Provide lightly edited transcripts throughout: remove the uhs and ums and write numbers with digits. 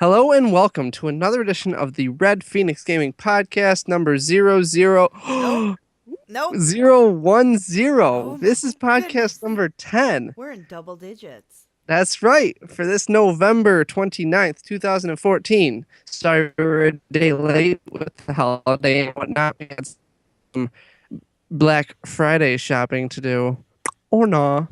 Hello and welcome to another edition of the Red Phoenix Gaming Podcast number Nope. Nope. 010. Oh This my is podcast goodness. number 10. We're in double digits. That's right. For this November 29th, 2014. Sorry we're a day late with the holiday and whatnot. We had some Black Friday shopping to do. Or nah.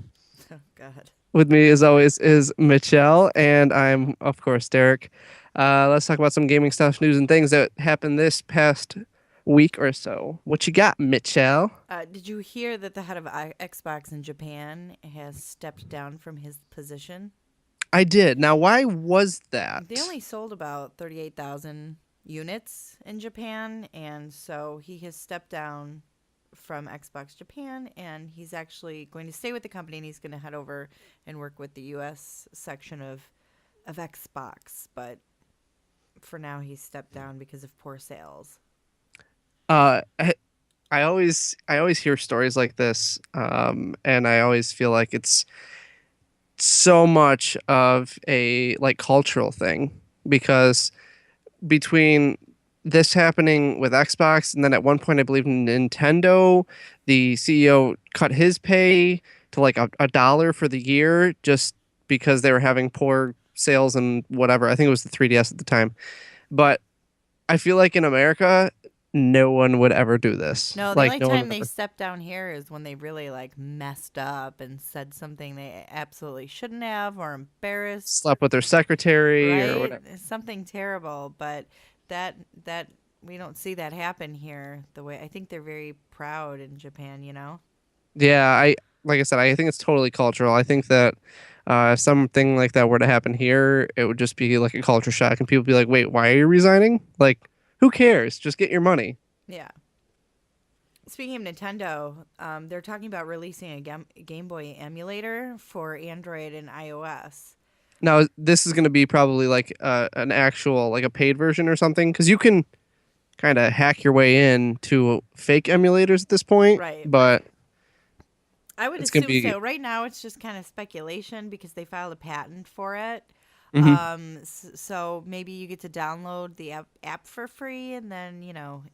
Oh God. With me, as always, is Michelle, and I'm, of course, Derek. Let's talk about some gaming stuff, news, and things that happened this past week or so. What you got, Michelle? Did you hear that the head of Xbox in Japan has stepped down from his position? I did. Now, why was They that? only sold about 38,000 units in Japan, and so he has stepped down from Xbox Japan, and he's actually going to stay with the company, and he's going to head over and work with the U.S. section of Xbox. But for now, he's stepped down because of poor sales. Uh, I, I always hear stories like this, and I always feel like it's so much of a like cultural thing because between this happening with Xbox, and then at one point, I believe Nintendo, the CEO cut his pay to like a dollar for the year just because they were having poor sales and whatever. I think it was the 3DS at the time. But I feel like in America, no one would ever do this. No, the Like, only no one time would they ever stepped down here is when they really like messed up and said something they absolutely shouldn't have or embarrassed, slept with their secretary or right? whatever. Something terrible, but that we don't see that happen here the way I think they're very proud in Japan, you know? Yeah, like I said, I think it's totally cultural. I think that if something like that were to happen here, it would just be like a culture shock, and people be like, "Wait, why are you resigning?" Like, who cares? Just get your money. Yeah. Speaking of Nintendo, they're talking about releasing a Game Boy emulator for Android and iOS. Now, this is going to be probably like an actual, like a paid version or something, because you can kind of hack your way in to fake emulators at this point, Right. but I would it's going to assume be. so. Right now, it's just kind of speculation because they filed a patent for it. Mhm. So maybe you get to download the app for free, and then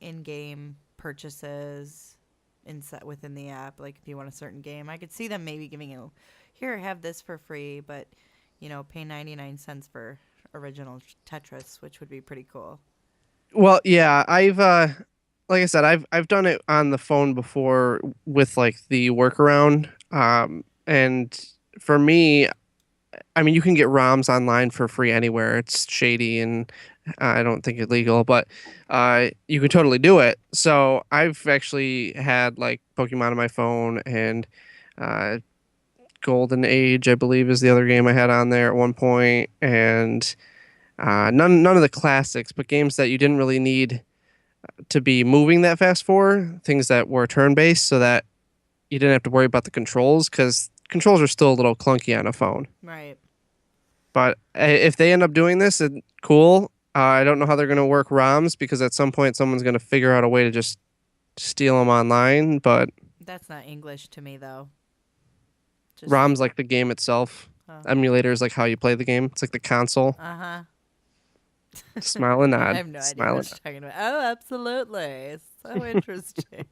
in-game purchases inside within the app. Like if you want a certain game, I could see them maybe giving you, here, have this for free, but pay 99 cents for original Tetris, which would be pretty cool. Well, yeah, I've like I said, I've done it on the phone before with like the workaround. And for me, I mean, you can get ROMs online for free anywhere. It's shady and I don't think illegal, but you can totally do it. So I've actually had like Pokemon on my phone and uh, Golden Age, I believe, is the other game I had on there at one point, and none of the classics, but games that you didn't really need to be moving that fast for, things that were turn based, so that you didn't have to worry about the controls because controls are still a little clunky on a phone. Right. But if they end up doing this, cool. I don't know how they're going to work ROMs because at some point someone's going to figure out a way to just steal them online. But That's not English to me though. Just ROMs like the game itself. uh Emulator is like how you play the game. It's like the console. huh. Smile and I nod. have no idea Smile what and nod. you're talking about. Oh, absolutely. So interesting.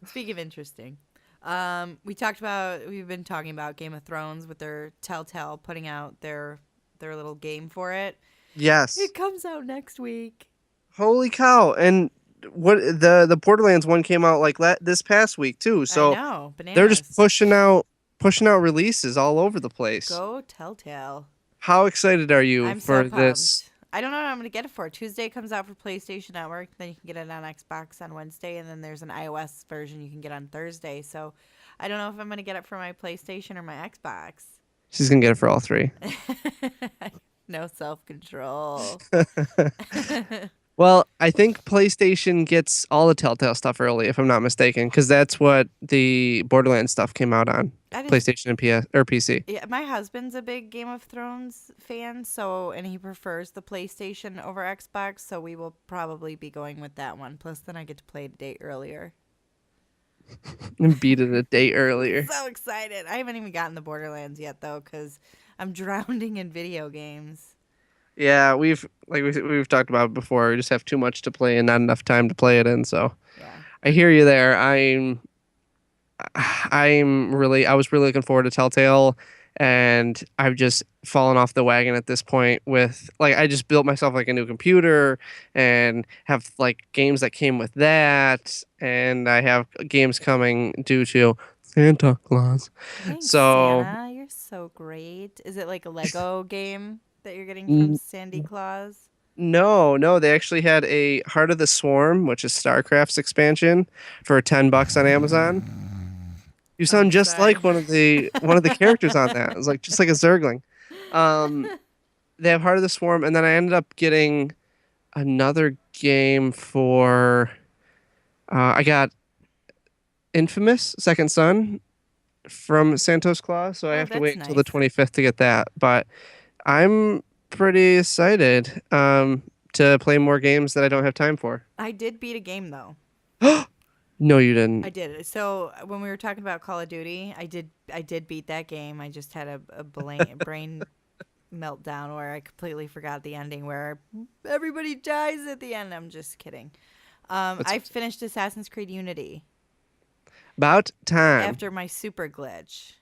Speaking of interesting, we've been talking about Game of Thrones with their Telltale putting out their little game for it. Yes. It comes out next week. Holy cow! And what the Borderlands one came out like this past week too. I So know, they're just bananas. pushing out releases all over the place. Go Telltale. How excited are you I'm so for this? pumped. I don't know what I'm gonna get it for. Tuesday comes out for PlayStation Network. Then you can get it on Xbox on Wednesday, and then there's an iOS version you can get on Thursday. So I don't know if I'm gonna get it for my PlayStation or my Xbox. She's gonna get it for all three. No self control. Well, I think PlayStation gets all the Telltale stuff early, if I'm not mistaken, because that's what the Borderlands stuff came out on I just PlayStation and PS or PC. Yeah, my husband's a big Game of Thrones fan, so and he prefers the PlayStation over Xbox, so we will probably be going with that one. Plus, then I get to play it a day earlier. And beat it a day earlier. So excited! I haven't even gotten the Borderlands yet, though, because I'm drowning in video games. Yeah, we've talked about it before. We just have too much to play and not enough time to play it in. So Yeah. I hear you there. I was really looking forward to Telltale, and I've just fallen off the wagon at this point with like I just built myself like a new computer and have like games that came with that, and I have games coming due to Santa Claus. Thanks, So Santa. You're so great. Is it like a Lego game that you're getting from n- Sandy Claus? no, they actually had a Heart of the Swarm, which is StarCraft's expansion, for $10 on Amazon. You Oh, sound just sorry. like one of the characters on that. It was like just like a Zergling. Um, they have Heart of the Swarm, and then I ended up getting another game for. I got Infamous Second Son from Santos Claus, so I Oh, have to that's wait until the nice. 25th to get that. But I'm pretty excited to play more games that I don't have time for. I did beat a game though. No, you I didn't. did. So when we were talking about Call of Duty, I did beat that game. I just had a brain meltdown where I completely forgot the ending where everybody dies at the end. I'm just kidding. That's I finished Assassin's Creed Unity about time after my super glitch.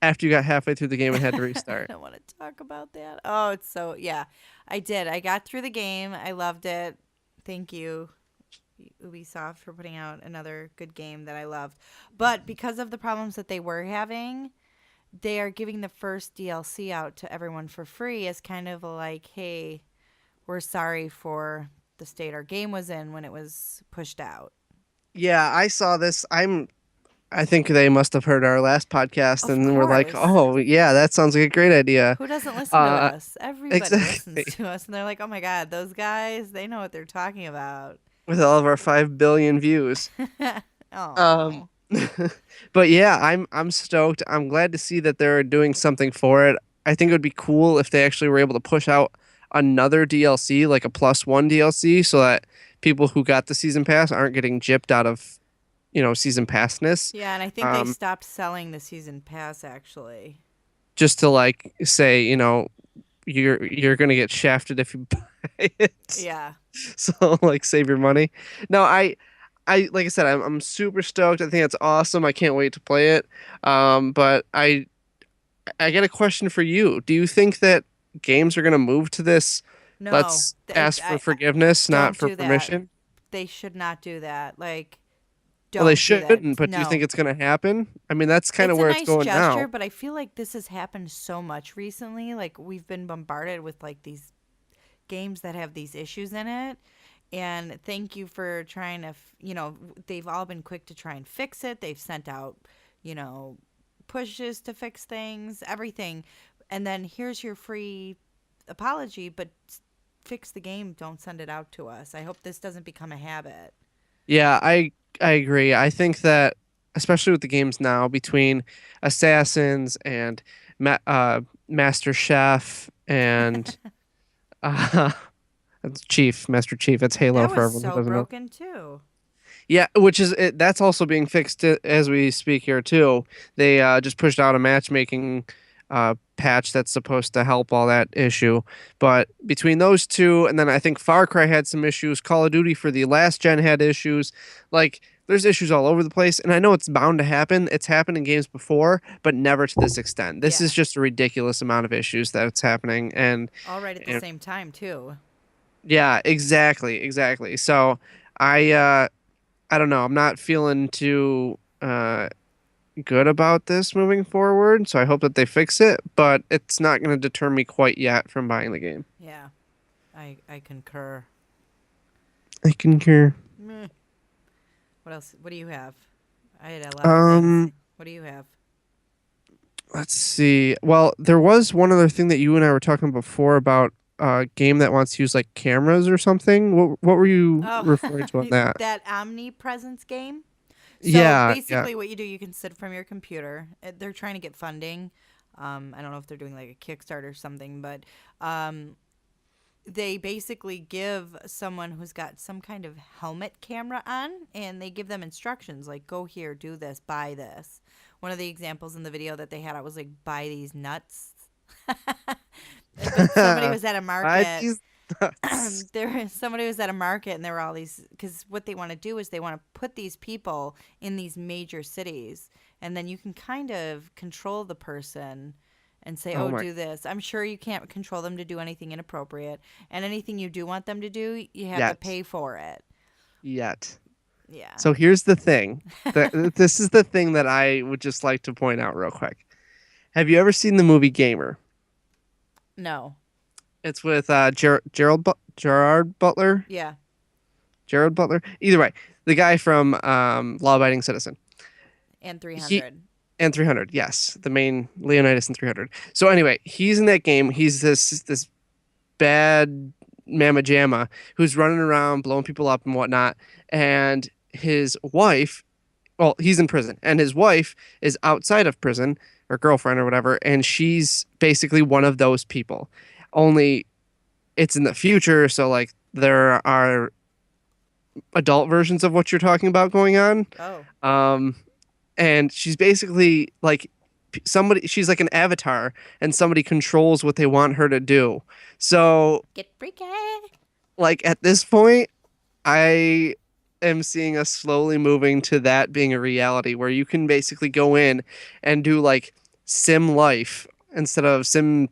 after you got halfway through the game and had to I restart. don't want to talk about that. Oh, it's so yeah. I did. I got through the game. I loved it. Thank you, Ubisoft, for putting out another good game that I loved. But because of the problems that they were having, they are giving the first DLC out to everyone for free as kind of like, hey, we're sorry for the state our game was in when it was pushed out. Yeah, I saw this. I think they must have heard our last podcast Of and were like, course. "Oh, yeah, that sounds like a great idea." Who doesn't listen to Uh, us? Everybody listens exactly. to us and they're like, "Oh my god, those guys, they know what they're talking about." With all of our 5 billion views. Um, Oh. but yeah, I'm stoked. I'm glad to see that they're doing something for it. I think it would be cool if they actually were able to push out another DLC, like a +1 DLC, so that people who got the season pass aren't getting gypped out of, season passness. Yeah, and I think they Um, stopped selling the season pass actually. just to like say, you're gonna get shafted if you buy it. Yeah. So like save your money. No, I like I said, I'm super stoked. I think it's awesome. I can't wait to play it. But I get a question for you. Do you think that games are gonna move to this? No, Let's ask for forgiveness, not don't for do that. permission. They should not do that. Like, Well, they don't do that. shouldn't, but do you think No. it's gonna happen? I mean, that's kind of It's a where it's nice going gesture, now. but I feel like this has happened so much recently. Like, we've been bombarded with like these games that have these issues in it. And thank you for trying to, they've all been quick to try and fix it. They've sent out, you know, pushes to fix things, everything. And then here's your free apology, but fix the game. Don't send it out to us. I hope this doesn't become a habit. Yeah, I agree. I think that especially with the games now between Assassins and Master Chef and uh, Master Chief. It's Halo That for was everyone who so doesn't know. broken too. Yeah, which is that's also being fixed as we speak here too. They just pushed out a matchmaking patch that's supposed to help all that issue. But between those two, and then I think Far Cry had some issues. Call of Duty for the last gen had issues. Like there's issues all over the place, and I know it's bound to happen. It's happened in games before, but never to this extent. This is Yeah. just a ridiculous amount of issues that's happening, All right at the and same time too. yeah, exactly. So I uh I don't know. I'm not feeling too good about this moving forward, so I hope that they fix it, but it's not going to deter me quite yet from buying the game. Yeah. I concur. I concur. Meh. What else? What do you have? I had a lot of things. Um, What do you have? let's see. Well, there was one other thing that you and I were talking before about a game that wants to use like cameras or something. What were you Oh, referring to on that? that omnipresence game. So Yeah. basically, what you do, you can sit from your computer. They're trying to get funding. I don't know if they're doing like a Kickstarter or something, but um, they basically give someone who's got some kind of helmet camera on, and they give them instructions like, go here, do this, buy this. One of the examples in the video that they had, I was like, buy these nuts. But somebody was at a Ride market. these nuts. Somebody was at a market, and there were all these, because what they want to do is they want to put these people in these major cities, and then you can kind of control the person and say, Oh oh, my, do this. I'm sure you can't control them to do anything inappropriate, and anything you do want them to do, you have to yet, pay for it. yet. Yeah. So here's the thing. This is the thing that I would just like to point out real quick. Have you ever seen the movie Gamer? No. It's with Gerard Butler. Yeah. Gerard Butler. Either way, the guy from Law Abiding Citizen. And He 300. and 300. Yes, the main Leonidas in 300. So anyway, he's in that game. He's this bad mamma jamma who's running around blowing people up and whatnot. And his wife, well, he's in prison, and his wife is outside of prison, or girlfriend or whatever, and she's basically one of those people. Only it's in the future, so like there are adult versions of what you're talking about going on. Oh. Um, and she's basically like somebody, she's like an avatar, and somebody controls what they want her to do. So Get freaky. like at this point, I am seeing us slowly moving to that being a reality where you can basically go in and do like sim life instead of sim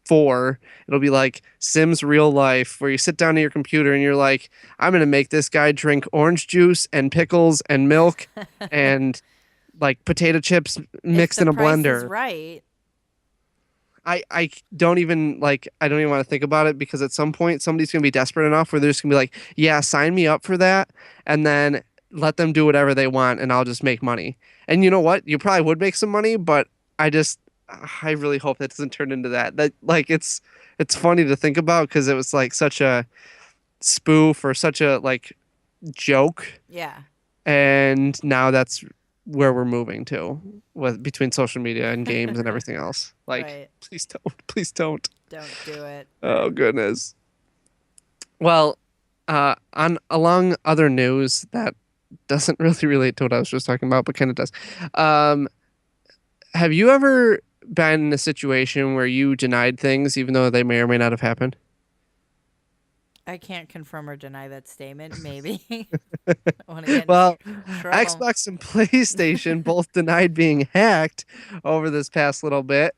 4. It'll be like Sims real life where you sit down to your computer and you're like, I'm going to make this guy drink orange juice and pickles and milk and like potato chips If mixed the in a price is blender. right. I don't even like, I don't even want to think about it because at some point somebody's gonna be desperate enough where they're just gonna be like, yeah, sign me up for that, and then let them do whatever they want and I'll just make money. And you know what? You probably would make some money, but I just I really hope that doesn't turn into that. That like it's funny to think about because it was like such a spoof or such a like joke, Yeah. and now that's where we're moving to with between social media and games and everything else. Like, Right. please don't. Don't do it. Oh goodness. Well, on along other news that doesn't really relate to what I was just talking about, but kind of does. Um, have you ever been in a situation where you denied things even though they may or may not have happened? I can't confirm or deny that statement. Maybe. I want to get in Well, trouble. Xbox and PlayStation both denied being hacked over this past little bit,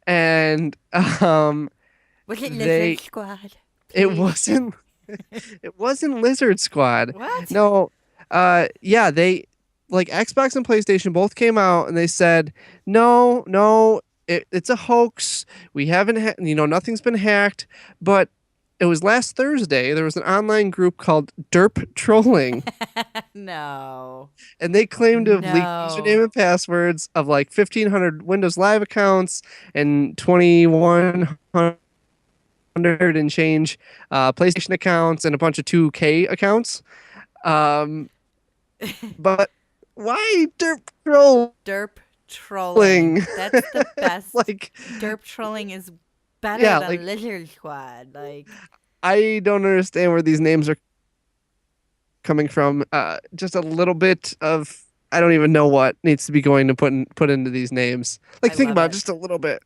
and Was it they Lizard Squad? it Please. wasn't it wasn't Lizard Squad. What? No, yeah, they like Xbox and PlayStation both came out and they said, no, no, it's a hoax. We haven't, nothing's been hacked. But it was last Thursday. There was an online group called Derp Trolling, No. and they claimed to have leaked No. username and passwords of like 1,500 Windows Live accounts and 2,100 and change PlayStation accounts and a bunch of 2K accounts. Um, but why Derp Derp trolling. Trolling? That's the best. Like, Derp trolling is better yeah, than like Lizard Squad. Like, I don't understand where these names are coming from. Just a little bit of I don't even know what needs to be going to put into these names. Like I think love about it, it. just a little bit.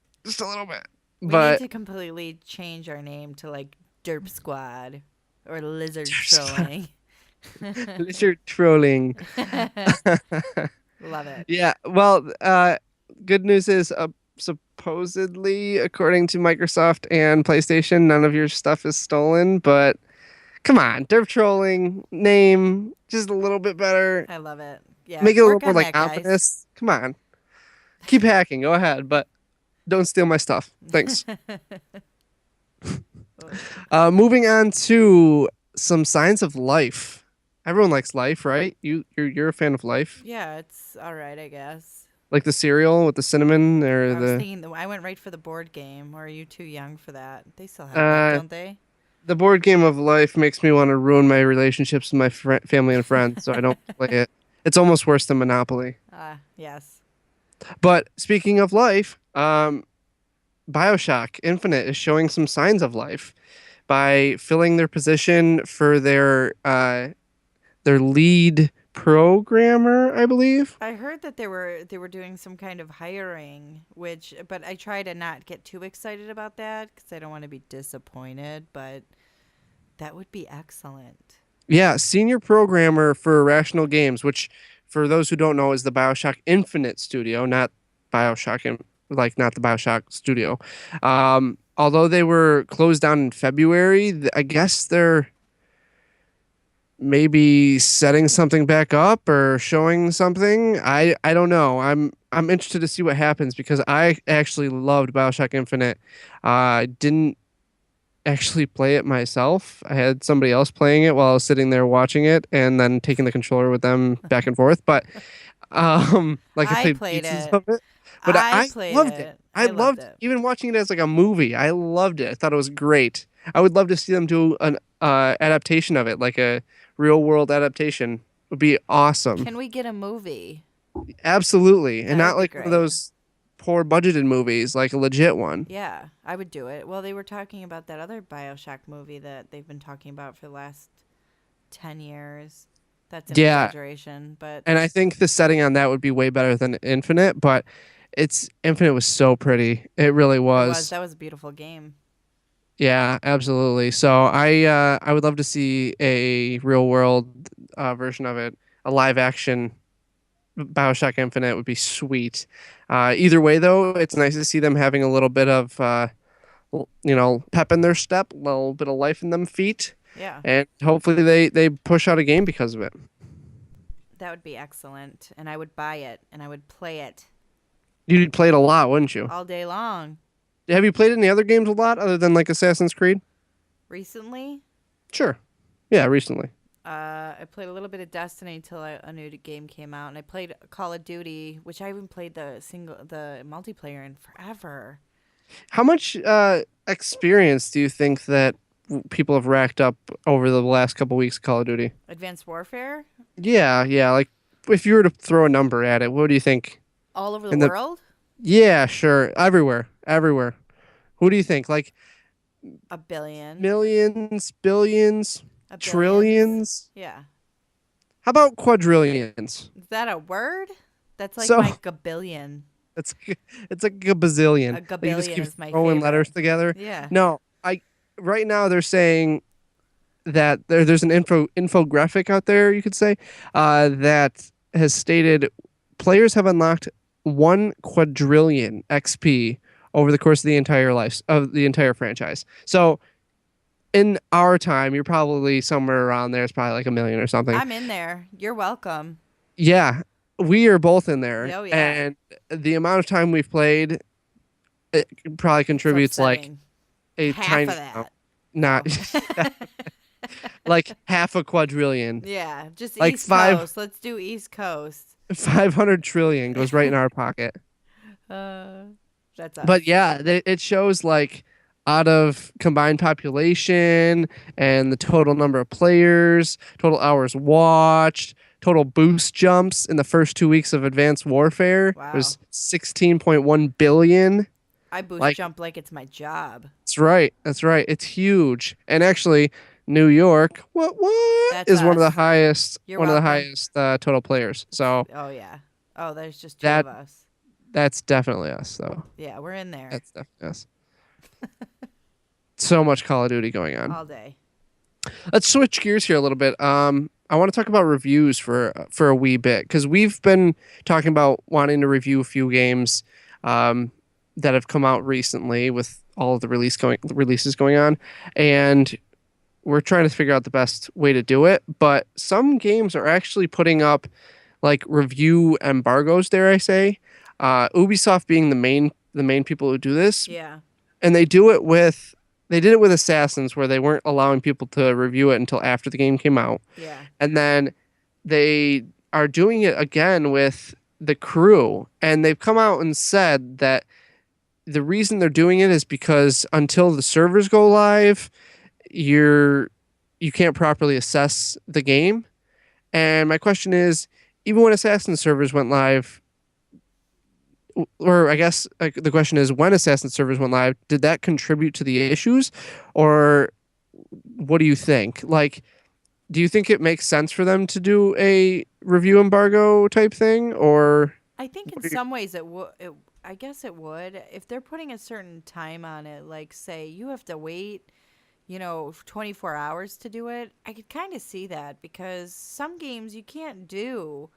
We need But to completely change our name to like Derp Squad or Lizard Trolling. you're trolling. Love it. Yeah. Well, good news is supposedly, according to Microsoft and PlayStation, none of your stuff is stolen. But come on, derp trolling name just a little bit better. I love it. Yeah, Make it a little work more on like that, guys. ominous. Come on, keep hacking. Go ahead, but don't steal my stuff. Thanks. Moving on to some signs of life. Everyone likes life, right? You're a fan of life, Yeah, it's all right, I guess. like the cereal with the cinnamon or I was the thinking, I went right for the board game. Or are you too young for that? They still have that, uh don't they? the board game of life makes me want to ruin my relationships with my family and friends, so I don't play it. It's almost worse than Monopoly. Ah, yes. But speaking of life, BioShock Infinite is showing some signs of life by filling their position for their lead programmer, I believe. I heard that they were doing some kind of hiring, which but I try to not get too excited about that because I don't want to be disappointed. But that would be excellent. Yeah, senior programmer for Irrational Games, which, for those who don't know, is the BioShock Infinite studio, not BioShock, like not the BioShock studio. Although they were closed down in February, I guess they're maybe setting something back up or showing something. I don't know. I'm interested to see what happens because I actually loved BioShock Infinite. I didn't actually play it myself. I had somebody else playing it while I was sitting there watching it and then taking the controller with them back and forth. But like I I played played pieces it. of it. But I I played loved it. it. I I loved loved it. even watching it as like a movie. I loved it. I thought it was great. I would love to see them do an adaptation of it, like a real world adaptation. Would be awesome. Can we get a movie? Absolutely. And That not would be like one of great. those poor budgeted movies, like a legit one. Yeah, I would do it. Well, they were talking about that other BioShock movie that they've been talking about for the last 10 years. That's an Yeah. exaggeration, but And I think the setting on that would be way better than Infinite, but it's Infinite was so pretty. It really it was. was. That was a beautiful game. Yeah, absolutely. So I would love to see a real world version of it. A live action BioShock Infinite would be sweet. Either way though, it's nice to see them having a little bit of pep in their step, a little bit of life in them feet, Yeah, and hopefully they push out a game because of it. that would be excellent. And I would buy it and I would play it You'd play it a lot, wouldn't you? all day long. Have you played any other games a lot other than like Assassin's Creed? Recently, Sure. Yeah, recently. I played a little bit of Destiny until a new game came out, and I played Call of Duty, which I haven't played the multiplayer in forever. How much experience do you think that people have racked up over the last couple weeks of Call of Duty? Advanced Warfare, Yeah, yeah. Like, if you were to throw a number at it, what do you think? all over the In the world, Yeah, sure, everywhere, everywhere. Who do you think? Like a billion, millions, billions, a billions. trillions? Yeah, How about quadrillions? is that a word? That's like So my gabillion. it's it's like a bazillion. A Like you just gabillion keep is my throwing letters favorite. together. Yeah. No, I right now they're saying that there's an infographic out there, you could say, that has stated players have unlocked 1 quadrillion XP over the course of the entire life of the entire franchise. So in our time, you're probably somewhere around there. It's probably like a million or something. I'm in there. You're welcome. Yeah, we are both in there, Oh yeah. and the amount of time we've played, it probably It's contributes like upsetting. a Half tiny of amount. that. Not No. like half a quadrillion. Yeah, just Like East Coast. Let's do East Coast. 500 trillion goes right in our pocket. Uh, that's us. But yeah, it shows like out of combined population and the total number of players, total hours watched, total boost jumps in the first 2 weeks of Advanced Warfare Wow. was 16.1 billion. I boost Like, jump like it's my job. that's right. That's right. It's huge. And actually, New York, what That's is us. You're one of the welcome. highest total players. So Oh yeah. Oh, there's just two that of us. that's definitely us, though. Yeah, we're in there That's definitely us. So much Call of Duty going on. all day. Let's switch gears here a little bit. I want to talk about reviews for a wee bit because we've been talking about wanting to review a few games that have come out recently with all of the releases going on, and we're trying to figure out the best way to do it. But some games are actually putting up like review embargoes, dare I say? Ubisoft being the main people who do this, Yeah. and they did it with Assassins where they weren't allowing people to review it until after the game came out. Yeah. And then they are doing it again with The Crew, and they've come out and said that the reason they're doing it is because until the servers go live, you can't properly assess the game. And my question is, even when Assassin's servers went live, or I guess like the question is, when Assassin servers went live, did that contribute to the issues, or what do you think? Like, do you think it makes sense for them to do a review embargo type thing, or I think in what are you, some ways it would. I guess it would if they're putting a certain time on it. Like, say you have to wait, 24 hours to do it. I could kind of see that because some games you can't do.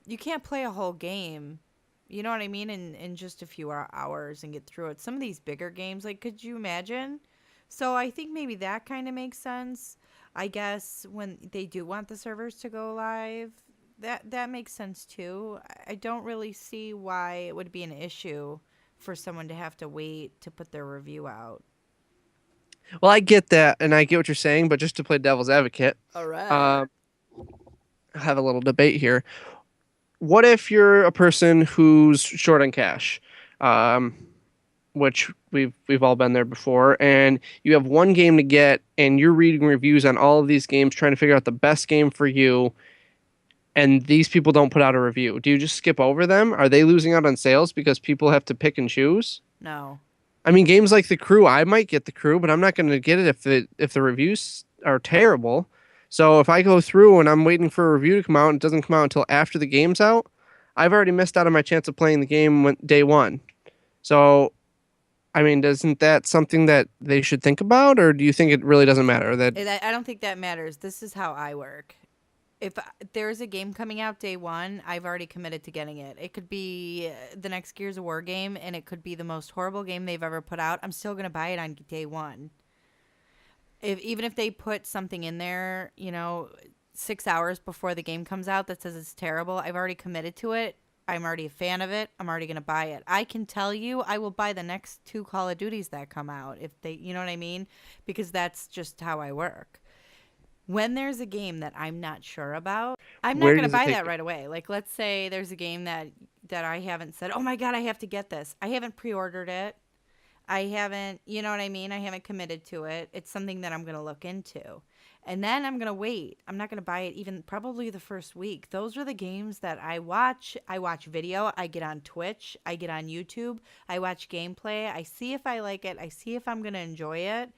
You can't play a whole game. You know what I mean? In just a few hours and get through it. Some of these bigger games, like, could you imagine? So I think maybe that kind of makes sense. I guess when they do want the servers to go live, that makes sense too. I don't really see why it would be an issue for someone to have to wait to put their review out. well, I get that and I get what you're saying, but just to play devil's advocate, All right. um, have a little debate here. What if you're a person who's short on cash, um, which we've all been there before, and you have one game to get, and you're reading reviews on all of these games, trying to figure out the best game for you, and these people don't put out a review. Do you just skip over them? Are they losing out on sales because people have to pick and choose? No. I mean, games like The Crew, I might get The Crew, but I'm not going to get it if the reviews are terrible. So if I go through and I'm waiting for a review to come out and it doesn't come out until after the game's out, I've already missed out on my chance of playing the game day one. So I mean, isn't that something that they should think about, or do you think it really doesn't matter? That I don't think that matters. This is how I work. If there's a game coming out day one, I've already committed to getting it. It could be the next Gears of War game, and it could be the most horrible game they've ever put out. I'm still gonna buy it on day one. If even if they put something in there, 6 hours before the game comes out that says it's terrible, I've already committed to it. I'm already a fan of it. I'm already gonna buy it. I can tell you, I will buy the next two Call of Duties that come out if they, you know what I mean, because that's just how I work. When there's a game that I'm not sure about, I'm not where going to does it buy take that you? right away. Like, let's say there's a game that I haven't said, "Oh my god, I have to get this." I haven't pre-ordered it. I haven't, you know what I mean? I haven't committed to it. It's something that I'm going to look into. And then I'm going to wait. I'm not going to buy it even probably the first week. Those are the games that I watch. I watch video. I get on Twitch. I get on YouTube. I watch gameplay. I see if I like it. I see if I'm going to enjoy it.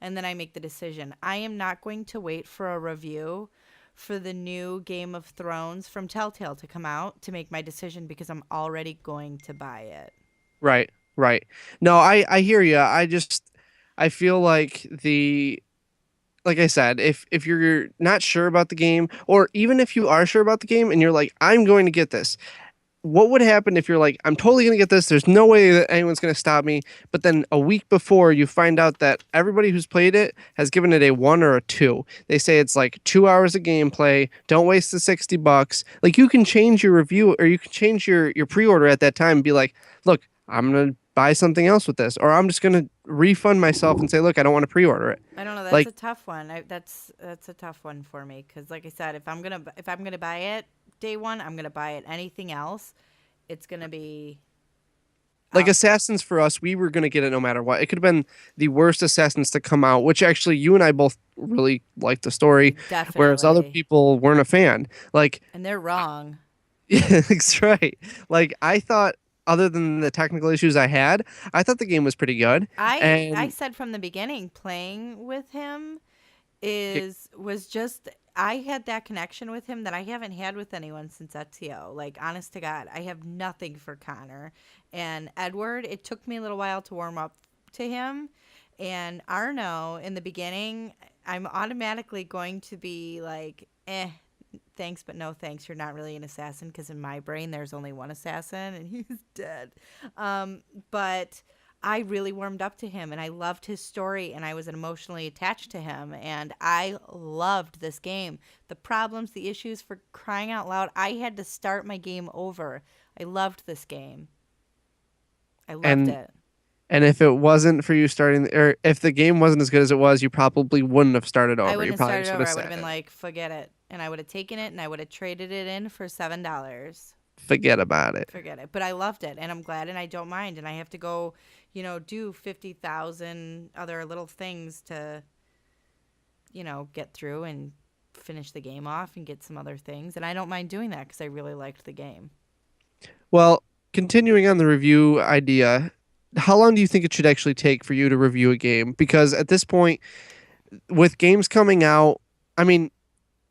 And then I make the decision. I am not going to wait for a review for the new Game of Thrones from Telltale to come out to make my decision because I'm already going to buy it. Right, right. No, I hear you. I feel like like I said, if you're not sure about the game, or even if you are sure about the game and you're like, I'm going to get this, what would happen if you're like, I'm totally going to get this? There's no way that anyone's going to stop me. But then a week before, you find out that everybody who's played it has given it a one or a two. They say it's like 2 hours of gameplay. Don't waste the $60. Like you can change your review or you can change your pre-order at that time and be like, look, I'm going to buy something else with this, or I'm just going to refund myself and say, look, I don't want to pre-order it. I don't know. That's Like, a tough one. That's a tough one for me because, like I said, if I'm gonna buy it day one, I'm gonna buy it. Anything else, it's gonna be like out. Assassins for us, we were gonna get it no matter what. It could have been the worst Assassins to come out, which actually you and I both really liked the story, whereas other Definitely, people weren't a fan. Like, and they're wrong. yeah, that's right. Like I thought, other than the technical issues I had, I thought the game was pretty good. I And said from the beginning, playing with him was just I had that connection with him that I haven't had with anyone since Ezio. Like honest to God, I have nothing for Connor and Edward. It took me a little while to warm up to him, and Arno in the beginning, I'm automatically going to be like, thanks, but no thanks. You're not really an assassin because in my brain there's only one assassin and he's dead. But I really warmed up to him and I loved his story and I was emotionally attached to him and I loved this game. The problems, the issues, for crying out loud, I had to start my game over. I loved this game. I loved and it. and if it wasn't for you starting, or if the game wasn't as good as it was, you probably wouldn't have started I over. You wouldn't have probably started just would over. have I would have said been it. like, forget it. And I would have taken it and I would have traded it in for $7. Forget about it. Forget it. But I loved it and I'm glad and I don't mind. And I have to go, do 50,000 other little things to, get through and finish the game off and get some other things. And I don't mind doing that because I really liked the game. Well, continuing on the review idea, how long do you think it should actually take for you to review a game? Because at this point, with games coming out, I mean,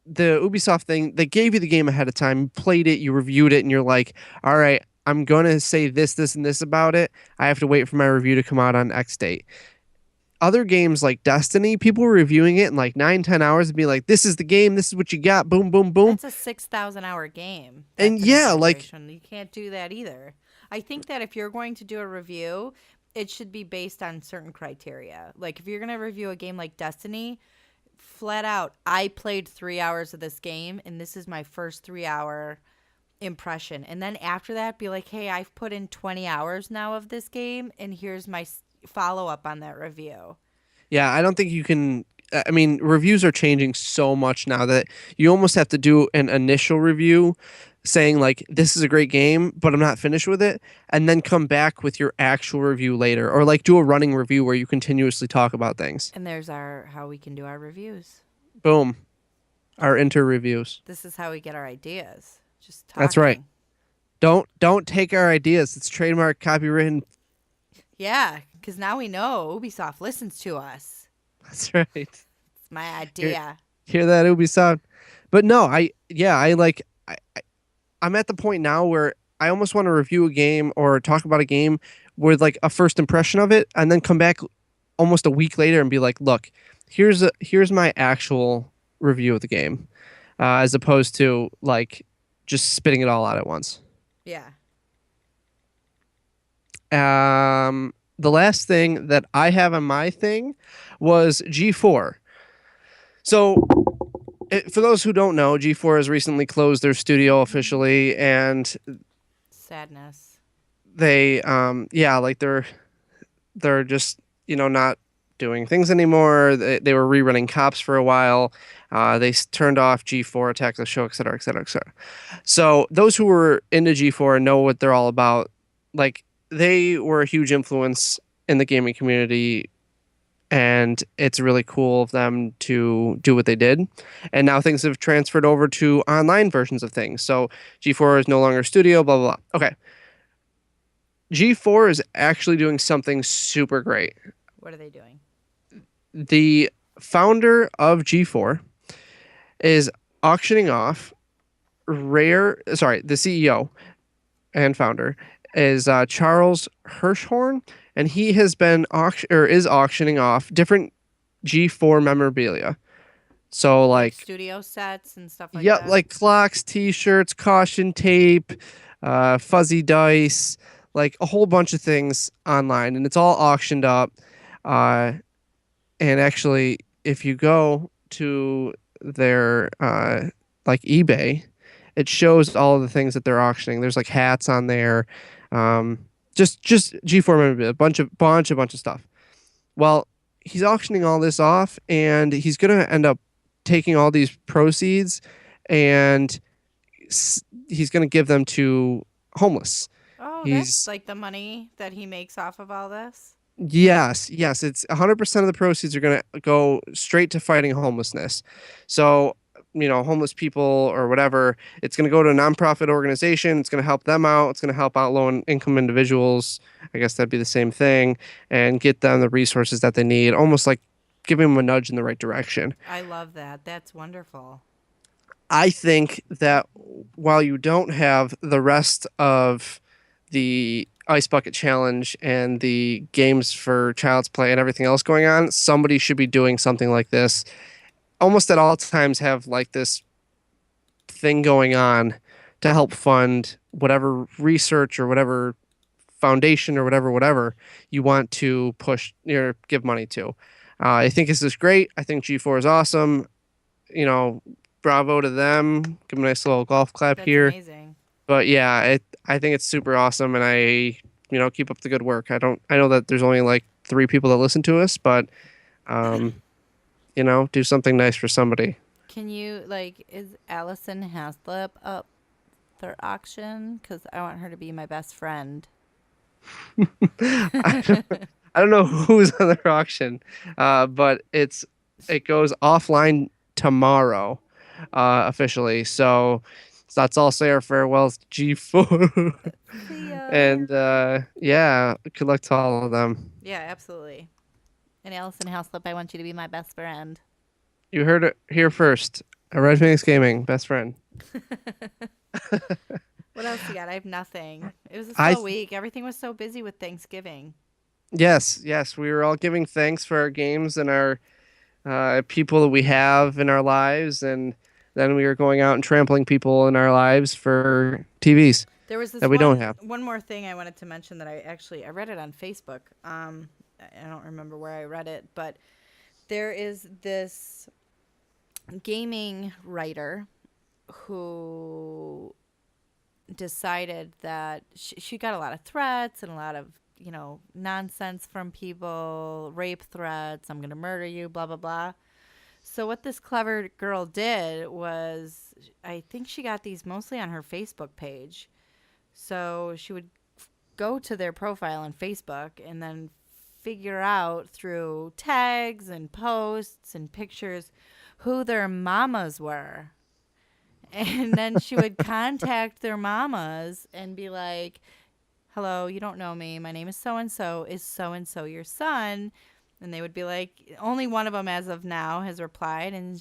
the Ubisoft thing, they gave you the game ahead of time, you played it, you reviewed it, and you're like, all right, I'm gonna say this, this, and this about it. I have to wait for my review to come out on X date. Other games like Destiny, people were reviewing it in like 9, 10 hours and be like, this is the game, this is what you got, boom, boom, boom. That's a 6,000 hour game. And That's an yeah, like, exaggeration. You can't do that either. I think that if you're going to do a review, it should be based on certain criteria. Like if you're going to review a game like Destiny, flat out, I played 3 hours of this game and this is my first 3 hour impression. And then after that, be like, hey, I've put in 20 hours now of this game and here's my follow up on that review. yeah, I don't think you can. I mean, reviews are changing so much now that you almost have to do an initial review saying, like, this is a great game, but I'm not finished with it, and then come back with your actual review later. Or, like, do a running review where you continuously talk about things. And there's our how we can do our reviews. Boom. Our inter reviews. This is how we get our ideas. Just That's right. talking. Don't take our ideas. It's trademark, copywritten. Yeah, because now we know Ubisoft listens to us. That's right. It's my Hear, idea. hear that, Ubisoft? But no, I like, I'm at the point now where I almost want to review a game or talk about a game with like a first impression of it, and then come back almost a week later and be like, look, here's my actual review of the game, as opposed to like just spitting it all out at once. Yeah. The last thing that I have on my thing was G4. So, for those who don't know, G4 has recently closed their studio officially, and Sadness. yeah, like they're just not doing things anymore. They were rerunning Cops for a while. They turned off G4, Attack the Show, etc., etc., etc. So those who were into G4 know what they're all about. Like, they were a huge influence in the gaming community, and it's really cool of them to do what they did. And now things have transferred over to online versions of things. So G4 is no longer studio, blah blah blah. Okay. G4 is actually doing something super great. What are they doing? The founder of G4 is auctioning off the CEO and founder is Charles Hirschhorn, and he has been is auctioning off different G4 memorabilia. So Like like, studio sets and stuff like yeah, that? like clocks, t-shirts, caution tape, fuzzy dice, like a whole bunch of things online, and it's all auctioned up. Uh, and actually, if you go to their like eBay, it shows all of the things that they're auctioning. There's like hats on there, um, just G4 memorabilia, a bunch of stuff. Well, he's auctioning all this off, and he's gonna end up taking all these proceeds, and he's gonna give them to homeless. Oh, that's He's like the money that he makes off of all this? Yes, it's 100% of the proceeds are going to go straight to fighting homelessness. So, homeless people or whatever, it's going to go to a nonprofit organization. It's going to help them out. It's going to help out low income individuals. I guess that'd be the same thing, and get them the resources that they need, almost like giving them a nudge in the right direction. I love that. That's wonderful. I think that while you don't have the rest of the Ice Bucket Challenge and the games for Child's Play and everything else going on, somebody should be doing something like this. Almost at all times, have like this thing going on to help fund whatever research or whatever foundation or whatever you want to push or give money to. I think this is great. I think G4 is awesome. You know, bravo to them. Give them a nice little golf clap That's here. amazing. But yeah, I think it's super awesome, and keep up the good work. I know that there's only like 3 people that listen to us, but um, do something nice for somebody. Can you, like, is Allison Haslip up for auction? Because I want her to be my best friend. I don't, I don't know who's on their auction, but it goes offline tomorrow, officially. So that's all say our farewells to G4. See ya. And yeah, good luck to all of them. Yeah, absolutely. And Allison Haslip, I want you to be my best friend. You heard it here first. Red Phoenix Gaming, best friend. What else you got? I have nothing. It was a I slow week. Everything was so busy with Thanksgiving. Yes, yes, we were all giving thanks for our games and our people that we have in our lives, and then we were going out and trampling people in our lives for TVs There was that this we don't one have. one more thing I wanted to mention that I read it on Facebook. I don't remember where I read it, but there is this gaming writer who decided that she got a lot of threats and a lot of nonsense from people, rape threats, I'm gonna murder you, blah blah blah. So what this clever girl did was, I think she got these mostly on her Facebook page. So she would go to their profile on Facebook and then figure out through tags and posts and pictures who their mamas were. And then she would contact their mamas and be like, "Hello, you don't know me. My name is so and so. Is so and so your son?" And they would be like, only one of them as of now has replied. And,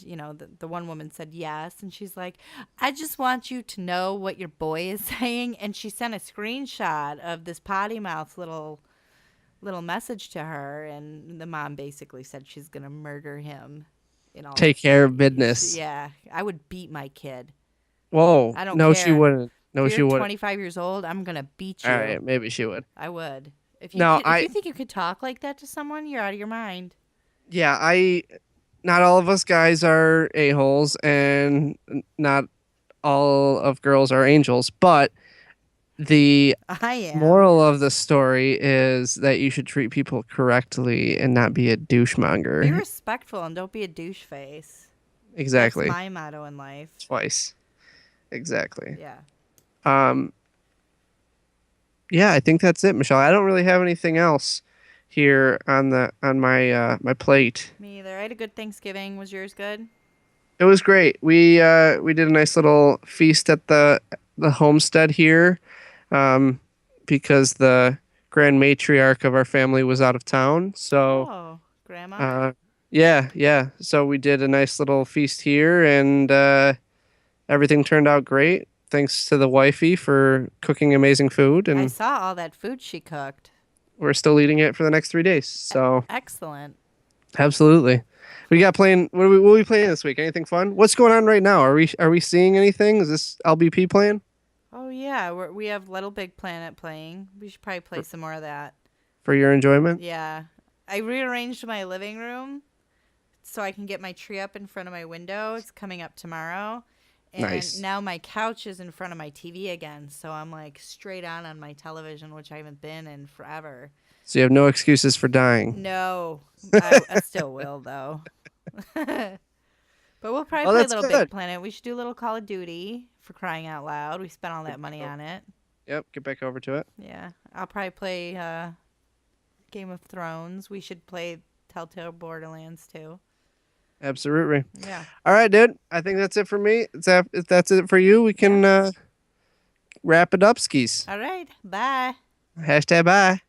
the one woman said yes. And she's like, "I just want you to know what your boy is saying." And she sent a screenshot of this potty mouth little message to her. And the mom basically said she's going to murder him. Take care of business. Yeah, I would beat my kid. Whoa, I don't no, she care. wouldn't. If No, she you're wouldn't. 25 years old, I'm going to beat All you. right, maybe she would. I would. No, If you think you could talk like that to someone, you're out of your mind. yeah, not all of us guys are a-holes, and not all of girls are angels, but the I am. moral of the story is that you should treat people correctly and not be a Be douchemonger. respectful and don't be a douche face. That's Exactly. my motto in life. Twice. Exactly. Yeah. Um, yeah, I think that's it, Michelle. I don't really have anything else here on my plate. Me either. I had a good Thanksgiving. Was yours good? It was great. We did a nice little feast at the homestead here, um, because the grand matriarch of our family was out of town. So, Oh, grandma. uh, yeah, yeah. So we did a nice little feast here, and everything turned out great. Thanks to the wifey for cooking amazing food, I and saw all that food she cooked. we're still eating it for the next 3 days. So, Excellent. absolutely. We got playing. What are we playing this week? Anything fun? What's going on right now? Are we seeing anything? Is this LBP playing Oh yeah, we have Little Big Planet playing. We should probably play for, some more of that. for your enjoyment? Yeah. I rearranged my living room so I can get my tree up in front of my window. It's coming up tomorrow. And Nice. now my couch is in front of my TV again. So I'm like straight on my television, which I haven't been in forever. So you have no excuses for dying. No, I still will, though. But we'll probably Oh, play that's Little Big good. Planet. We should do a little Call of Duty for crying out loud. We spent all that money on it. Yep. Get back over to it. Yeah. I'll probably play Game of Thrones. We should play Telltale Borderlands too. Absolutely. Yeah. All right, dude. I think that's it for me. If that's it for you, we Yeah. can wrap it up, skis. All right. Bye. Hashtag bye.